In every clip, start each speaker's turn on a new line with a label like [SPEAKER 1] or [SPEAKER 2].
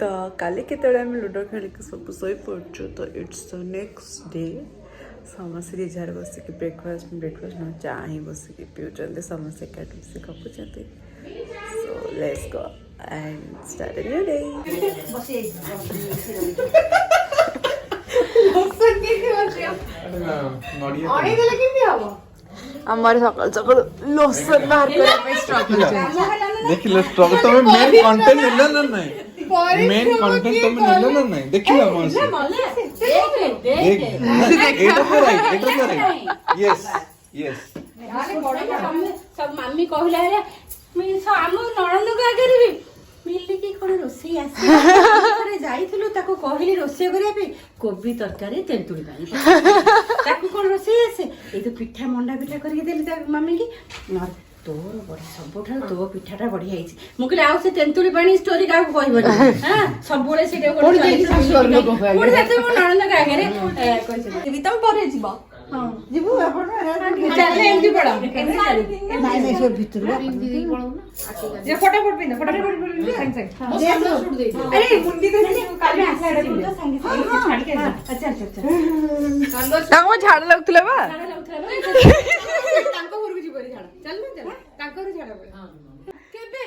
[SPEAKER 1] तो काली के आम लुडो खेलिक सब शोई पड़ु तो इट्स द नेक्स्ट डे समस्त जार बस ब्रेकफास्ट न चा ही बस पीछे समस्त एकाठी बस गपुंट so let's go and start a new day हमारे सकाल सकाल लोसन बाहर करने स्ट्रगल
[SPEAKER 2] देखिलो स्ट्रगल तो मेन कंटेंट मिलला ना नहीं मेन कंटेंट तो मिलला ना नहीं देखिलो मस्त देख एटा तो राइट यस यस
[SPEAKER 3] अरे बड़े सब मम्मी कहला रे मी हम नणंद का करबी मिली की कोन रोसई आसी करे जाईथिलु ताको कहली रोसई करिया पे कोबी तरकारी तेंतुली पानी ताको कोन रोसई आसे ए तो पिठा मंडा पिठा करके देली ता मम्मी की नर तोर बड़ी सबठा तो पिठाटा बड़ी आइछि मु कहले आउ से तेंतुली पानी स्टोरी का कहबो हां सबले से कोन जाते मो नणंद का करे कहछि तम परे जीवो हां जीवो अपन चले एमती पड़ा नाइ नाइ सब भीतर जे फटाफट पिन फटाफट संग संग अरे मुंडी तो काल में आसा रे संग संग छाड़ के अच्छा अच्छा अच्छा
[SPEAKER 1] ताको झाड़ लगतले बा
[SPEAKER 3] तांको घर जीव रे झाड़ चल ना चल तांको रे झाड़ हां केबे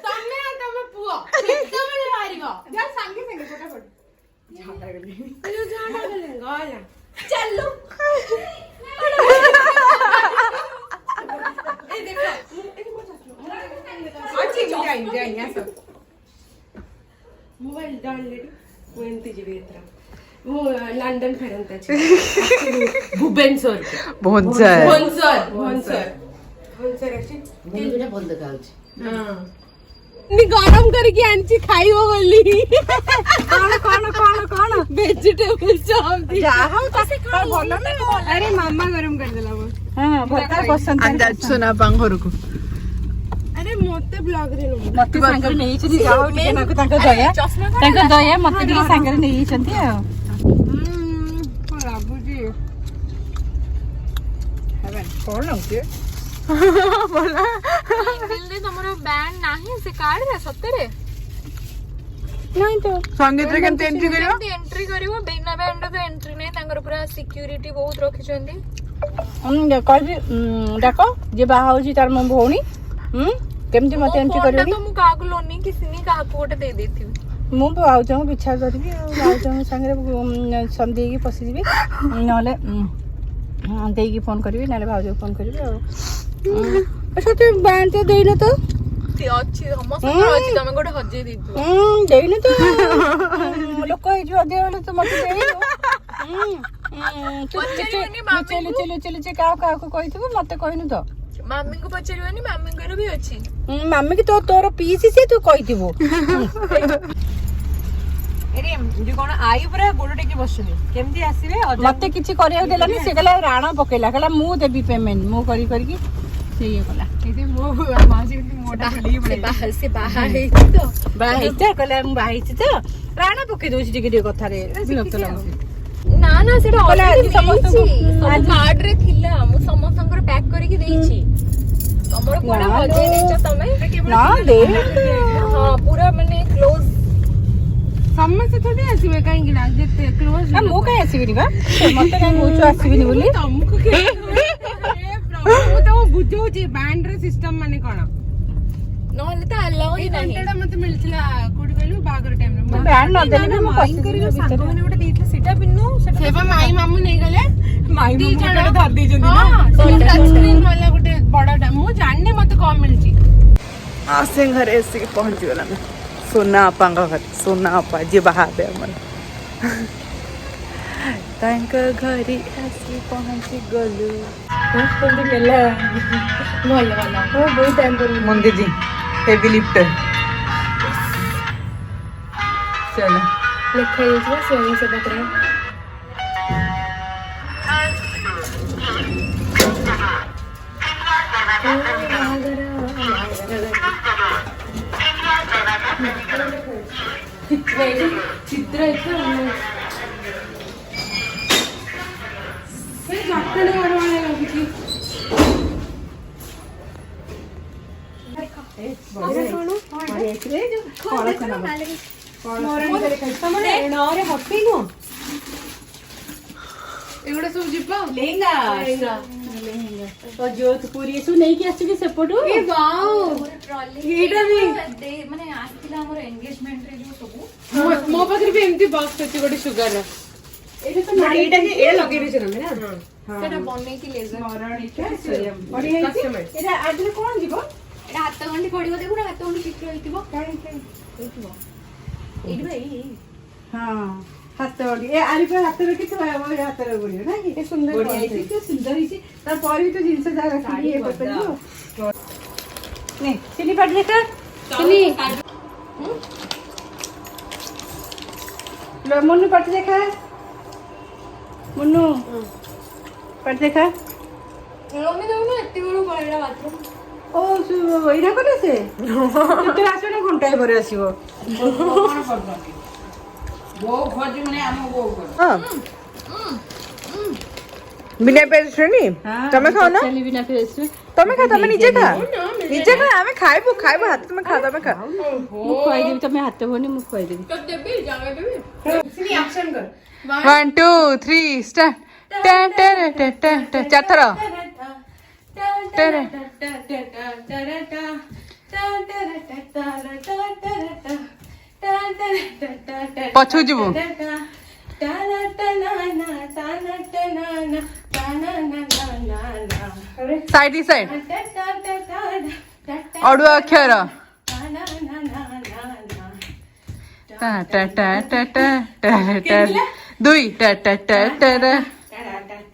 [SPEAKER 3] तमे तमे पुओ तमे मारिबो जा संग संग फटाफट झाड़ गले अरे झाड़ गले गाला चलो ए देखो मोबाइल डाउनलोड कोणती जीवे येत्रा मो लंडन फेरंताची भुवनेश्वर
[SPEAKER 1] भोंसर
[SPEAKER 3] अशी दिलबिना बंद गावची हां नी गरम करके आंची खाइबो बोली कोण वेजिटेबल चॉप जाहा तसे खा बोलो ना अरे मामा गरम कर देला वो हां भरता पसंद
[SPEAKER 1] अंदाज सुना पांघर को
[SPEAKER 3] अरे मोते ब्लॉग रे
[SPEAKER 1] मते संगर नहीं चली जाओ टिके ना तांका दया मते टिके संगर नहीं चंती आ
[SPEAKER 3] बाबूजी
[SPEAKER 1] हेवन कोन लाउके बोला
[SPEAKER 4] दिल्ली तमरो बैंड नाही से कार्ड रे सत्तरे
[SPEAKER 1] नहीं तो संगीत रे केन एंट्री करियो
[SPEAKER 4] एंट्री करिवो बिना बैंड तो एंट्री नहीं तांगर पूरा सिक्योरिटी बहुत रखि चंदी
[SPEAKER 1] कहबी डाको जे बाहा होची तार मन भौणी केमती मते एंट्री करियो
[SPEAKER 4] तो मु कागु लोनी किसी ने काहा कोटे दे देथि
[SPEAKER 1] मु भाउजो पिछा करबी भाउजो संगे संदी की पसी जीबी नले देई की फोन करबी नले भाउजो फोन करबी अच्छा तो बैंड तो देइनो तो
[SPEAKER 4] ती अछि हमस अछि तमे गोटे हजे दितु
[SPEAKER 1] देइनो तो लोक हे जो दे वाले तो मते देइनो चल का को कहितबो मते कहिनु तो
[SPEAKER 4] मामी को पचरिवनी मामी को भी अछि
[SPEAKER 1] मामी की तो तोर पीसी से तू कहितबो
[SPEAKER 3] अरे जे कोन आई पूरा गोडो टेकी बसले केमती आसीबे
[SPEAKER 1] मते किछि करिया देलानी से गला राणा पकेला कहला मु देबी पेमेंट मु करी की से ये कहला
[SPEAKER 3] एते मो मासी मोटा खली पड़े
[SPEAKER 4] बाहर से बाहर है तो
[SPEAKER 1] बाहे त कहला मु बाहे त राणा पके दोछि टिके कथा रे विरक्त लागो
[SPEAKER 4] ना ना सेटा ऑलरेडी समस्त कार्ड रे थिला मु समस्तंकर पैक करके देइछि हमर कोडा हजे देछ तमे
[SPEAKER 1] ना दे
[SPEAKER 4] हां पूरा माने क्लोज
[SPEAKER 3] समस्त थोड़ी आसीबे काहे कि ना जेते क्लोज
[SPEAKER 1] आ मु काहे आसीबिनी बा मते काहे मोचो आसीबिनी बोली
[SPEAKER 3] तमको के ए प्रभु तो बुझो जे बैंड रे सिस्टम माने कोन
[SPEAKER 4] नहले त अलाउ ही नाही
[SPEAKER 3] घंटाटा मते मिलथिला कोडी कहलु बागर टाइम रे
[SPEAKER 1] बैंड न देले भी मु पसी
[SPEAKER 3] करियो सागो माने गोटे देइथले सेटा पिन्नु सेबा माई मामू नै गले माई मामू केटा धर दै जंदी ना टच स्क्रीन वाला गोटे बडाटा मु जानने मते कम मिलची
[SPEAKER 1] आसे घर ऐसे के पहुंच गेला मैं सोना पांगा घर सोना पा जे बाहा बे मन तांक घरी ऐसे पहुंच गलु
[SPEAKER 3] कोन मेला भल भल हो बहुत टाइम पर
[SPEAKER 1] मंदिर जी हेवी लिफ्टर चलो
[SPEAKER 3] लिखा है स्वयं से बता रहा चित्र
[SPEAKER 4] ଏଗୁଡା ସବୁ ଯିବ
[SPEAKER 3] ଲେହେଙ୍ଗା ଯୋଧପୁରୀ ଏସବୁ ନେଇକି ଆସିକି ସେପଟୁ
[SPEAKER 4] ଏ ବାଉ
[SPEAKER 3] ଏଇଟା ବି
[SPEAKER 4] ମାନେ ଆସିଥିଲା ଆମର ଏନଗେଜମେଣ୍ଟ ରେ ଯୋଉ ସବୁ
[SPEAKER 3] ମୋ ପାଖରେ ବି ଏମିତି ବକ୍ସ ଅଛି ଗୋଟେ ସୁଗାର ଏଇଟା ତ ଏଇଟା ଲଗେଇ ଦେଇଛ ତମେ ନା
[SPEAKER 4] ସେଟା ବନେଇକି ଲେଜର
[SPEAKER 3] ଏଇଟା ଆଜିରେ କଣ ଯିବ
[SPEAKER 4] ଏଟା ହାତ ଗଣ୍ଠି ପଡିବ ଦେଖୁନ ହାତ ଗଣ୍ଠି ଚିତ୍ର ହେଇଥିବ ହେଇଥିବ ଏଇଠି ଭାଇ
[SPEAKER 3] ହଁ ହାତ ଗଣ୍ଠି ଏ ଆରି ପରେ ହାତ ରଖିଥିବ ଆମର ହାତରେ ପଡିବ ନା କି ସୁନ୍ଦର ହେଇଛି କି ସୁନ୍ଦର ହେଇଛି ତାପରେ ବି ତ ଜିନିଷ ଯାହା ରଖିକି ଇଏ କରିପାରିବ ନେ ଚିଲି ପାଟି ଦେଖା ଚିଲି ମୁନୁ ପାଟି ଦେଖା ମୁନୁ ପାଟି ଦେଖା
[SPEAKER 4] ମମି ଦେଖୁନ ଏତେ ବେଳୁ ପଳେଇଲା ବାଥରୁମ
[SPEAKER 3] ଓ ଏଇଟା କଲେ ସେ କେତେ ଆସିବ ଘଣ୍ଟାଏ ପରେ ଆସିବ
[SPEAKER 1] बिना पेज श्रेणी तमे खाओ ना
[SPEAKER 3] बिना पेज
[SPEAKER 1] तमे खा तमे निजे खा आमे खाइबो खाइबो हाथ में खा तमे खा
[SPEAKER 3] ମୁଁ ଖୁଆଇଦେବି ତମେ ହାତ ଭଉଣୀ ମୁଁ ଖୁଆଇଦେବି
[SPEAKER 4] तो देबी जावे देबी
[SPEAKER 1] 1 2 3 स्टार्ट टा टा टा टा टा चार थर पछु जीवो साइड साइड अड़ुआ अक्षर टा टा टा टा टा टा दुई टा टा टा टा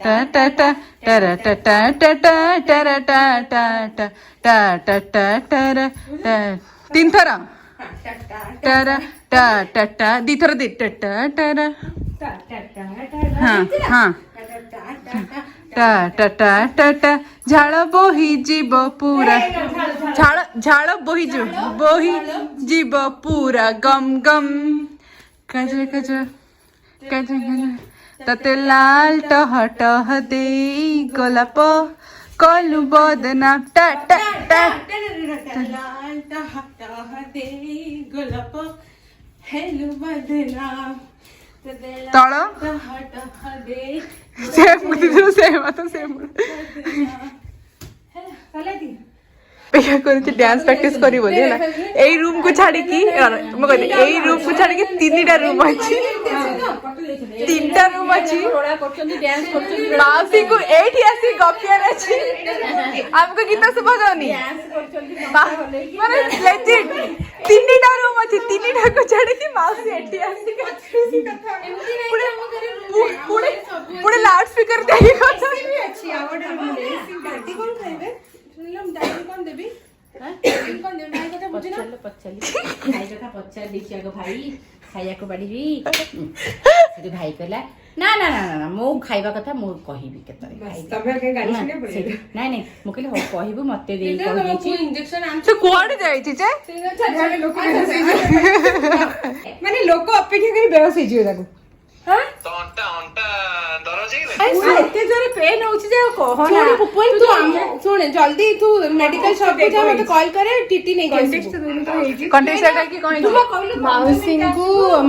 [SPEAKER 1] टा टा टा टा टा टा टा टा टा टा टा टा टा टा टा तीन थर टा टा टा टा दी थर दी टा टा टा हाँ हाँ टा टा टा टा टा झाड़ बोही जीव पूरा झाड़ बोही जीव पूरा गम गम कज कज कज तते लाल टह टह दे गोलाप कलु बदना टा टा टा लाल टह टह दे गोलाप हेलु बदना तळ सेम सेम पेया करछि डांस प्रैक्टिस करी बोली हैला एई रूम को छाडी की म कहते एई रूम को छाडी की तीनटा रूम अछि तीनटा रूम अछि
[SPEAKER 3] थोड़ा करछन्ती डांस करछन्ती
[SPEAKER 1] माउसी को एठी आसी गपियार अछि हमको गीत सुबह जाउनी माने लेजिट तीनटा रूम अछि तीनटा को छाडी की माउसी एठी आसी पुणे लाउड स्पीकर देई अछि आवड दादी कोन खाइबे सुनलम दादी कोन देबी दादी कोन देबी भाई कथा बुझिना
[SPEAKER 3] पचली भाई कथा पचार देखि आगो भाई खाइया को बाडीबी से भाई कहला ना ना ना ना मो खाइबा कथा मो कहिबी केतरे तबे के गाली सुने पड़े नहीं नहीं मो कहले हो कहिबो मते देई कहि छी
[SPEAKER 4] इंजेक्शन आन
[SPEAKER 1] से कोड जाई छी जे
[SPEAKER 3] माने लोक अपेक्षा करी बेहोश हो जियो ताको हां
[SPEAKER 2] तो अंटा दरज हे
[SPEAKER 3] एते जोरे पेन होउची जे कहो ना
[SPEAKER 4] पुपुल तू सुन जल्दी तू मेडिकल शॉप पे जा मते कॉल करे टीटी नहीं कॉन्टेक्स्ट दोनों तो हेजी
[SPEAKER 1] कंटेक्ट सेट की कोइ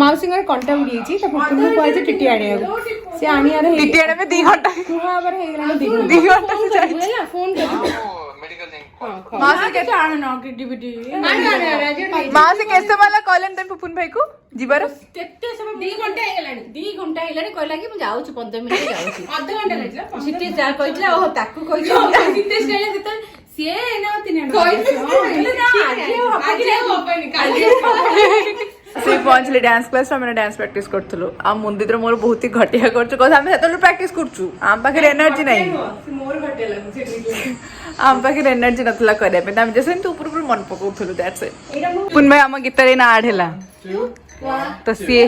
[SPEAKER 4] माउसी को कांटेक्ट दिएची त पुपुल को कहै छै टीटी आनिया से आनिया रे
[SPEAKER 1] टीटी आने में 2 घंटा
[SPEAKER 4] तू आबर हे गेला 2
[SPEAKER 1] घंटा से जाई
[SPEAKER 4] ना फोन कर
[SPEAKER 2] मेडिकल नहीं
[SPEAKER 1] मासी के
[SPEAKER 4] आन न एक्टिविटी
[SPEAKER 1] मासी कैसे वाला कॉलन तन पुपुन भाई को जीवार
[SPEAKER 4] केते समय 2 घंटा हे गेलानी 2 घंटा हे गेलानी कहला कि मु जाउ छी 15 मिनिट जाउ छी आधा घंटा लागला सिटी जा कहला ओ ताकू कहै छी सिटी स्टेज जेतन सिए ना 3 घंटा कहले ना आज होपनी काली
[SPEAKER 1] से पहुंचले डांस क्लास हमने डांस प्रैक्टिस करथलो आ मंदिर मोर बहुत ही घटिया करछु कस हम सेतलो प्रैक्टिस करछु आम पाखे एनर्जी नहीं
[SPEAKER 4] मोर घटे लागु से
[SPEAKER 1] आम पाखे एनर्जी नथला करे पे हम जैसे तू ऊपर ऊपर मन पकोथलो दैट्स इट पुन भाई हम गीत रे ना आड हेला तो सी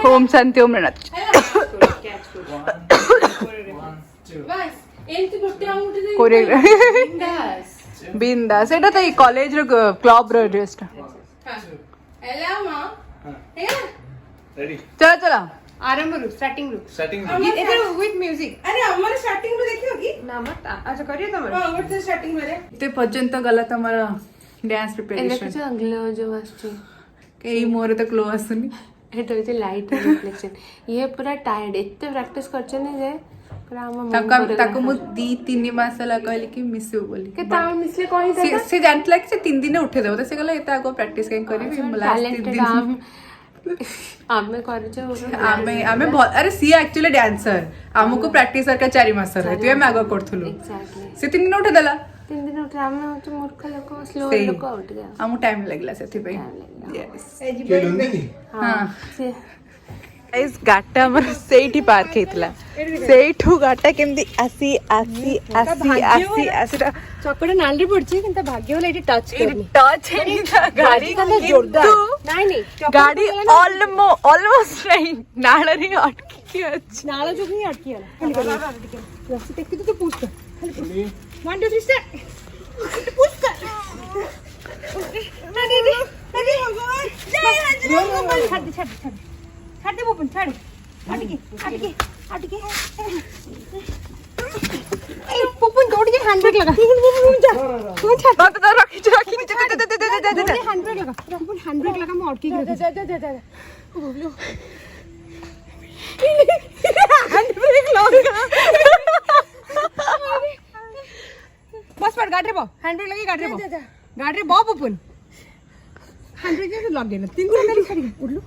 [SPEAKER 1] ओम शांति ओम नच
[SPEAKER 4] बस एंती गोटे आउट दे
[SPEAKER 1] कोरियोग्राफ बिंदास एटा तो कॉलेज रो क्लब रो ड्रेस
[SPEAKER 4] हेलो मां
[SPEAKER 2] रेडी
[SPEAKER 1] चलो चलो
[SPEAKER 4] आरंभ रू स्टार्टिंग
[SPEAKER 2] सेटिंग
[SPEAKER 4] इधर विथ म्यूजिक अरे हमारे स्टार्टिंग रू देखियो की ना मत अच्छा करियो तमरे हां व्हाट द स्टार्टिंग मेरे
[SPEAKER 1] ते पर्यंत गला तमरा डांस प्रिपरेशन
[SPEAKER 4] अगले जो वास्ते
[SPEAKER 1] कहीं मोर तो ग्लो आसुनी
[SPEAKER 5] एटा होची लाइट रिफ्लेक्शन ये पूरा टायर्ड एते प्रैक्टिस करछने जे पूरा हम
[SPEAKER 1] ताको मु 2-3 मास ला कहली कि मिसु बोली
[SPEAKER 5] के ता मिसले कहि दे
[SPEAKER 1] से जानतला कि से 3 दिन उठे देबो तो से कहला एता आगो प्रैक्टिस कहीं करी लास्ट 3 दिन
[SPEAKER 5] आमे करछो
[SPEAKER 1] आमे बहुत अरे सी एक्चुअली डांसर हमको प्रैक्टिस का 4 मास रहती है मैं आगो करथुलु
[SPEAKER 5] एग्जैक्टली
[SPEAKER 1] से 3 दिन उठे देला
[SPEAKER 5] 3 दिन उठे आमे होची मूर्ख लोक स्लो
[SPEAKER 1] सही।
[SPEAKER 5] लोक उठ गया
[SPEAKER 1] हमको टाइम लगला से थी यस
[SPEAKER 5] हां से
[SPEAKER 1] इस गाटा हमर सेठी पार्क हेतला सेठू गाटा केमदी आसी आसी आसी आसी आसी
[SPEAKER 5] चकड़ा नाली पड़ची किंतु भाग्य वाला एटी टच करनी
[SPEAKER 1] टच है गाड़ी
[SPEAKER 5] का जोरदार नहीं
[SPEAKER 1] गाड़ी ऑलमोस्ट नहीं नाळरी अटकी अछि
[SPEAKER 5] नाला जो नहीं अटकी वाला रास्ते देखती तो पूछ कर 1 2 3 स्टार्ट पूछ कर नहीं छाड़ दे वो छाड़ अटके पुपुन दौड़ के हैंड ब्रेक लगा पुपुन जा
[SPEAKER 1] तो रखी दे
[SPEAKER 5] हैंड ब्रेक लगा पुपुन हैंड ब्रेक लगा मैं अटकी गई जा हैंड ब्रेक लगा बस पर गाड़ी बो हैंड ब्रेक लगी गाड़ी बो पुपुन हैंड ब्रेक लग गया 3 गुना गाड़ी छाड़ी उड़ लो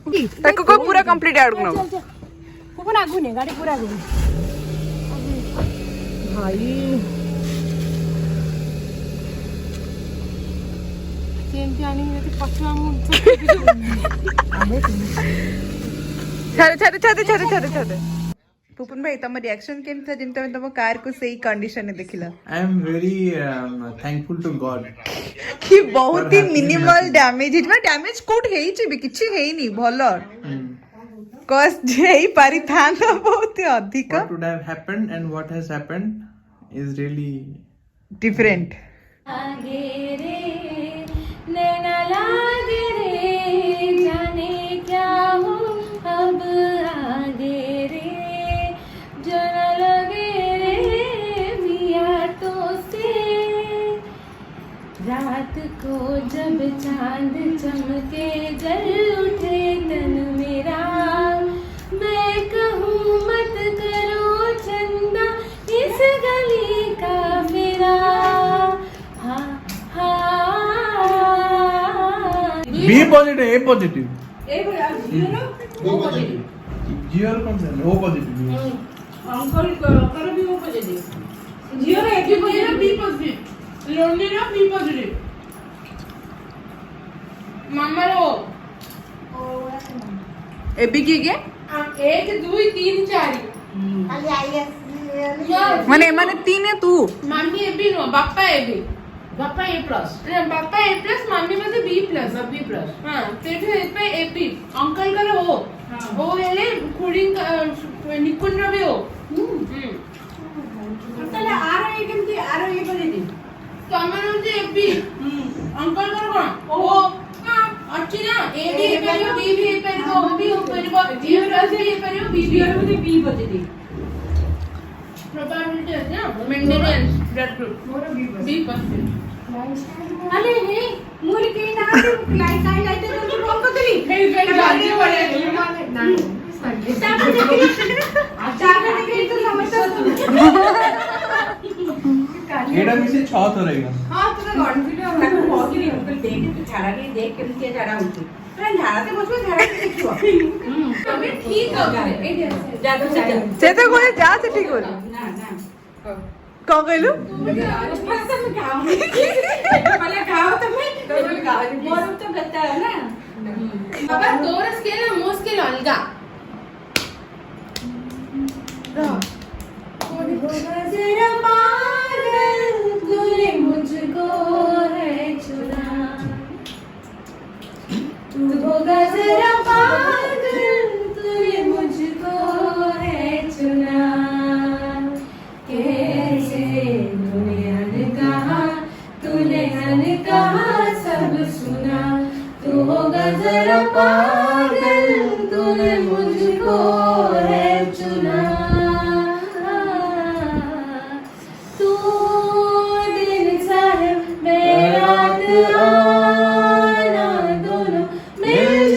[SPEAKER 1] ताको को पूरा कंप्लीट आउट ना
[SPEAKER 5] पुपुन आगु ने गाड़ी पूरा आगु भाई चेन जानी है पछवा
[SPEAKER 1] छाड़े पुपुन भाई तम रिएक्शन केम था जिन तम कार को सही कंडीशन में देखिला
[SPEAKER 2] I am very thankful to God
[SPEAKER 1] कि बहुत ही मिनिमल डैमेज इतना डैमेज कोट हेई छि भी किछि हेई नी भलो कॉज जेई पारी था ना बहुत ही अधिक
[SPEAKER 2] what would have happened and what has happened is really
[SPEAKER 1] different
[SPEAKER 3] आगे रे नैना लागे रे जाने क्या हो अब आगे रे जो न लगे रे मिया तो से रात को जब चांद चमके जल उठे तन मेरा मैं कहूँ मत करो चंदा इस गली का मेरा
[SPEAKER 2] be positive a positive zero कौन सा o positive
[SPEAKER 4] अंकल कर भी वो पॉजिटिव जियो रे बी पॉजिटिव लोनी रो बी पॉजिटिव मामा रो
[SPEAKER 1] एबी की के
[SPEAKER 4] 1 2 3 4
[SPEAKER 1] माने माने तीन है तू
[SPEAKER 4] मम्मी एबी नो बापा एबी बापा ए प्लस मम्मी में से बी प्लस हां तेरे पे एबी अंकल का ओ हेले कुडिंग निकुन रो भी ओ तले आरो केमती आरो ये बने दी तमन जे एबी अंकल का कोन ओ अच्छी ना ए भी ए परियो बी भी ए परियो ओ भी ओ परियो जी प्लस भी ए परियो बी भी और मुझे बी बजे दी प्रोबेबिलिटी है ना maintenance blood group B percent अरे हे मूल के ना लाइट तो बंद कर दी हे गाड़ी वाले ना चाबी देखी तो समझता
[SPEAKER 2] एडा में से 6 तो रहेगा
[SPEAKER 3] हां तो कॉन्फिडेंस ताको होगी नहीं अंकल देख तो झाड़ा के देख केमती झाड़ा होती पर झाड़ाते बसबो झाड़ा के देखियो तबे ठीक हो गए ए जा तो
[SPEAKER 1] से तो कोई जा से ठीक हो
[SPEAKER 3] ना ना
[SPEAKER 1] का कहलु
[SPEAKER 3] पहले खाओ तुम्हें मोर तो बता है ना
[SPEAKER 4] बाबा तोर स्केल मो स्केल अलगा
[SPEAKER 3] जरा पागल तूने मुझको है चुना तू होगा जरा पागल तूने मुझको है चुना कैसे तूने कहा सब सुना तू होगा जरा पागल तूने मुझको है चुना तू दिन साहब मैं रात आना दोनों मिल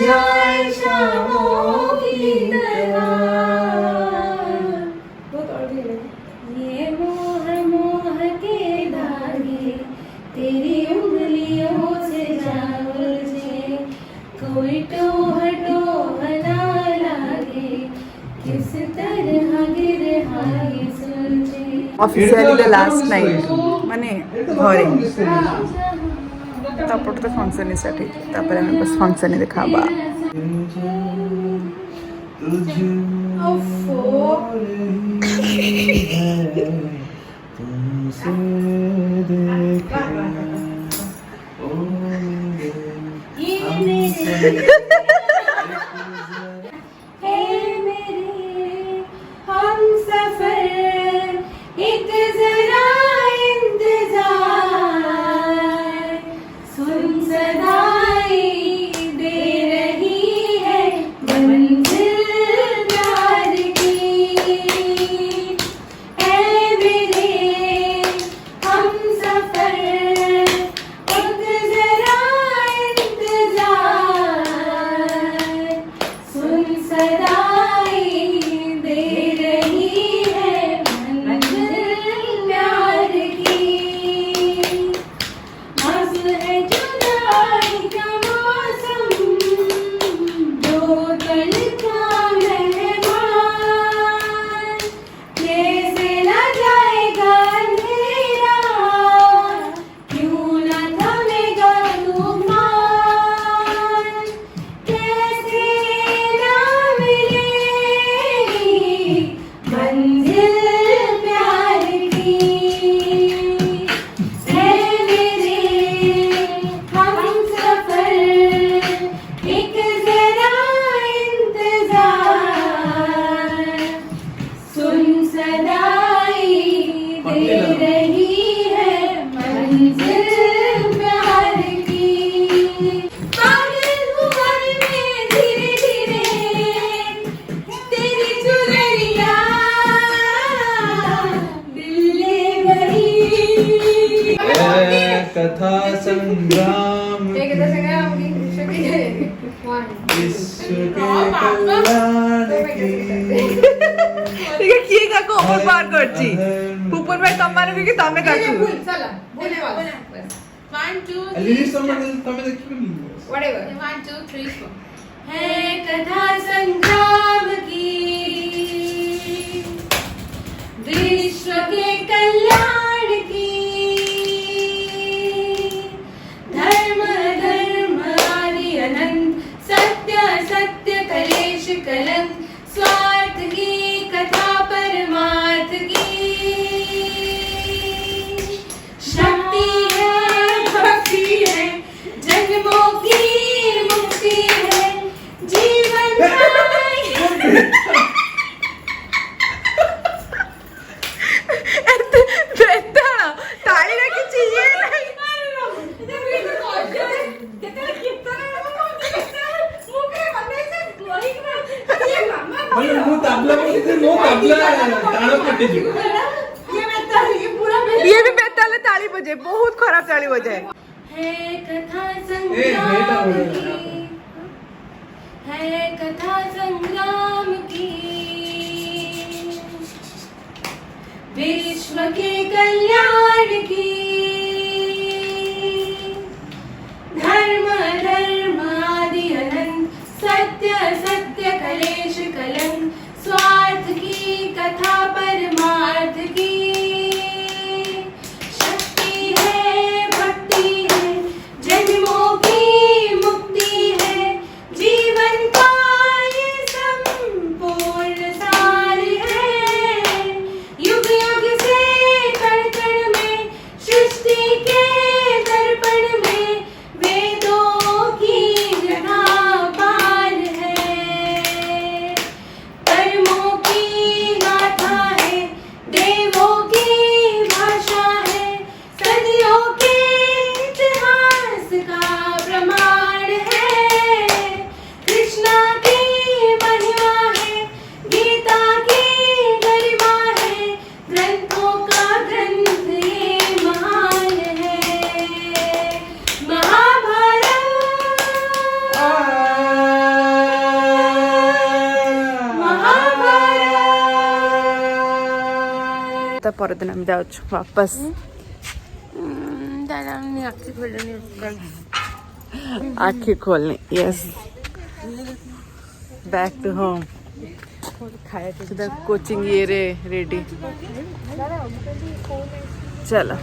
[SPEAKER 4] कोई टोह टोह ना लागे किस तरह गिर हाय सुलझे
[SPEAKER 1] ऑफिशियली द लास्ट नाइट माने घरे तापर तो फंक्शन स्टार्ट है तापर हम बस फंक्शन देखाबा
[SPEAKER 4] हम सफर एक जरा इंतजार सुन सदाई दे रही है मंजिल प्यार की है मेरे हम सफर एक जरा इंतजार सुन सदाई दे रही है मंजिल प्यार की मस्त है जुदाई का मौसम दो कल का मेहमान कैसे न जाएगा अंधेरा क्यों न थमेगा तूफान कैसे न मिलेगी मंजिल प्यार की है मेरे हम सफर एक जरा इंतजार सुन सदाई दे रही है मंजिल प्यार की पागल हुआ मैं धीरे धीरे तेरी चुनरिया दिल ले गई
[SPEAKER 2] कथा संग्राम विश्व के कल्याण की
[SPEAKER 1] ठीक है किए काको ओपर पार करची ऊपर में कम मारो क्योंकि तमे काकू
[SPEAKER 5] चला बोलने वाला
[SPEAKER 4] 1 2
[SPEAKER 2] लिरिक्स तमे देखिबो
[SPEAKER 5] व्हाटएवर
[SPEAKER 4] 1 2 3 4 है कथा संग्राम की विश्व के कल्याण की धर्म धर्म आदि अनंत सत्य सत्य कलेश कलंक स्वार्थ की कथा परमार्थ की शक्ति है भक्ति है जन्मों की मुक्ति है जीवन
[SPEAKER 1] ताली रखी चाहिए
[SPEAKER 2] ମୁଁ ତାବଲା ବସିଛି ମୋ ତାବଲା ତାଳ କଟିଯିବ
[SPEAKER 1] ये भी बेताल ताली बजे बहुत खराब ताली बजाए
[SPEAKER 4] है कथा संग्राम की है कथा संग्राम की विश्व के कल्याण की धर्म धर्म आदि अनंत सत्य सत्य कलेश कलंक स्वार्थ की कथा परमार्थ की शक्ति है भक्ति है जन्मों की मुक्ति है जीवन का ये संपूर्ण सार है युग युग से कण कण में सृष्टि के दर्पण में वेदों की जगह पार है कर्मों की गाथा है देवों की भाषा है सदियों के इतिहास का प्रमाण है कृष्णा की महिमा है गीता की गरिमा है ग्रंथों का ग्रंथ ये महान है महाभारत
[SPEAKER 1] तो परदिन हम जाउछु वापस
[SPEAKER 4] दादा आखि खोलनी
[SPEAKER 1] आँखें खोलने. Yes, back to home. Coaching ये रे रेडी. चलो